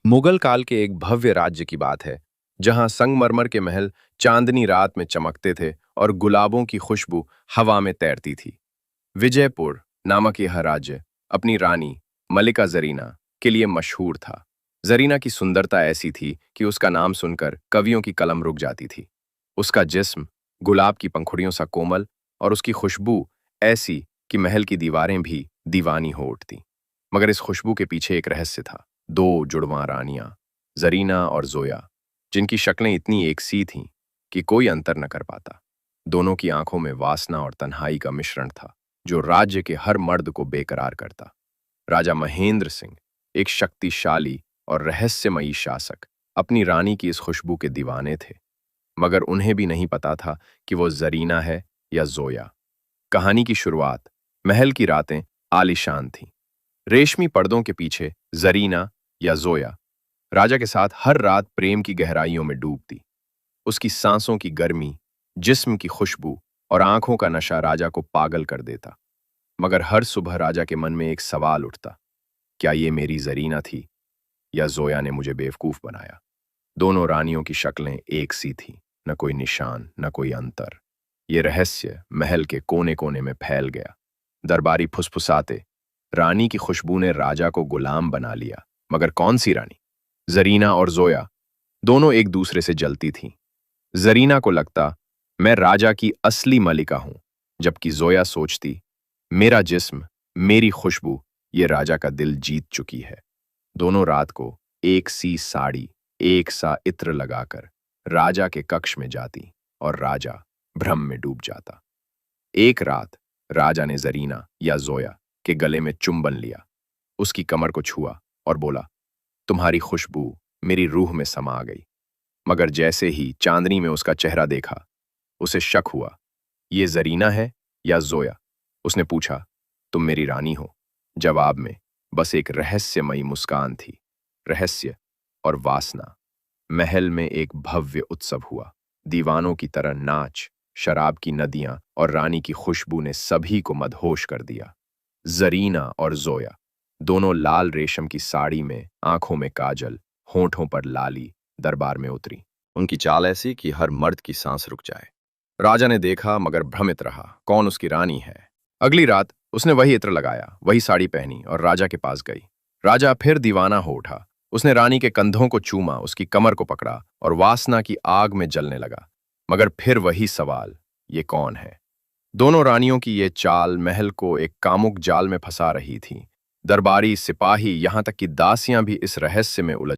मुगल काल के एक भव्य राज्य की बात है, जहां संगमरमर के महल चांदनी रात में चमकते थे और गुलाबों की खुशबू हवा में तैरती थी। विजयपुर नामक यह राज्य अपनी रानी मलिका जरीना के लिए मशहूर था। जरीना की सुंदरता ऐसी थी कि उसका नाम सुनकर कवियों की कलम रुक जाती थी। उसका जिस्म गुलाब की पंखुड़ियों सा कोमल और उसकी खुशबू ऐसी कि महल की दीवारें भी दीवानी हो उठती। मगर इस खुशबू के पीछे एक रहस्य था। दो जुड़वां रानियां, जरीना और जोया, जिनकी शक्लें इतनी एक सी थीं कि कोई अंतर न कर पाता। दोनों की आंखों में वासना और तन्हाई का मिश्रण था, जो राज्य के हर मर्द को बेकरार करता। राजा महेंद्र सिंह, एक शक्तिशाली और रहस्यमयी शासक, अपनी रानी की इस खुशबू के दीवाने थे। मगर उन्हें भी नहीं पता था कि वो जरीना है या जोया। कहानी की शुरुआत, महल की रातें आलीशान थीं। रेशमी पर्दों के पीछे जरीना या जोया राजा के साथ हर रात प्रेम की गहराइयों में डूबती। उसकी सांसों की गर्मी, जिस्म की खुशबू और आंखों का नशा राजा को पागल कर देता। मगर हर सुबह राजा के मन में एक सवाल उठता, क्या ये मेरी जरीना थी या जोया ने मुझे बेवकूफ बनाया? दोनों रानियों की शक्लें एक सी थीं, न कोई निशान, न कोई अंतर। ये रहस्य महल के कोने कोने में फैल गया। दरबारी फुसफुसाते, रानी की खुशबू ने राजा को गुलाम बना लिया। मगर कौन सी रानी? जरीना और जोया दोनों एक दूसरे से जलती थीं। जरीना को लगता, मैं राजा की असली मलिका हूं, जबकि जोया सोचती, मेरा जिस्म, मेरी खुशबू ये राजा का दिल जीत चुकी है। दोनों रात को एक सी साड़ी, एक सा इत्र लगाकर राजा के कक्ष में जाती और राजा भ्रम में डूब जाता। एक रात राजा ने जरीना या जोया के गले में चुंबन लिया, उसकी कमर को छुआ और बोला, तुम्हारी खुशबू मेरी रूह में समा गई। मगर जैसे ही चांदनी में उसका चेहरा देखा, उसे शक हुआ, ये जरीना है या जोया? उसने पूछा, तुम मेरी रानी हो? जवाब में बस एक रहस्यमयी मुस्कान थी। रहस्य और वासना। महल में एक भव्य उत्सव हुआ। दीवानों की तरह नाच, शराब की नदियां और रानी की खुशबू ने सभी को मदहोश कर दिया। जरीना और जोया दोनों लाल रेशम की साड़ी में, आंखों में काजल, होंठों पर लाली, दरबार में उतरी। उनकी चाल ऐसी कि हर मर्द की सांस रुक जाए। राजा ने देखा मगर भ्रमित रहा, कौन उसकी रानी है। अगली रात उसने वही इत्र लगाया, वही साड़ी पहनी और राजा के पास गई। राजा फिर दीवाना हो उठा। उसने रानी के कंधों को चूमा, उसकी कमर को पकड़ा और वासना की आग में जलने लगा। मगर फिर वही सवाल, ये कौन है? दोनों रानियों की ये चाल महल को एक कामुक जाल में फंसा रही थी। दरबारी, सिपाही, यहां तक कि दासियां भी इस रहस्य में उलझ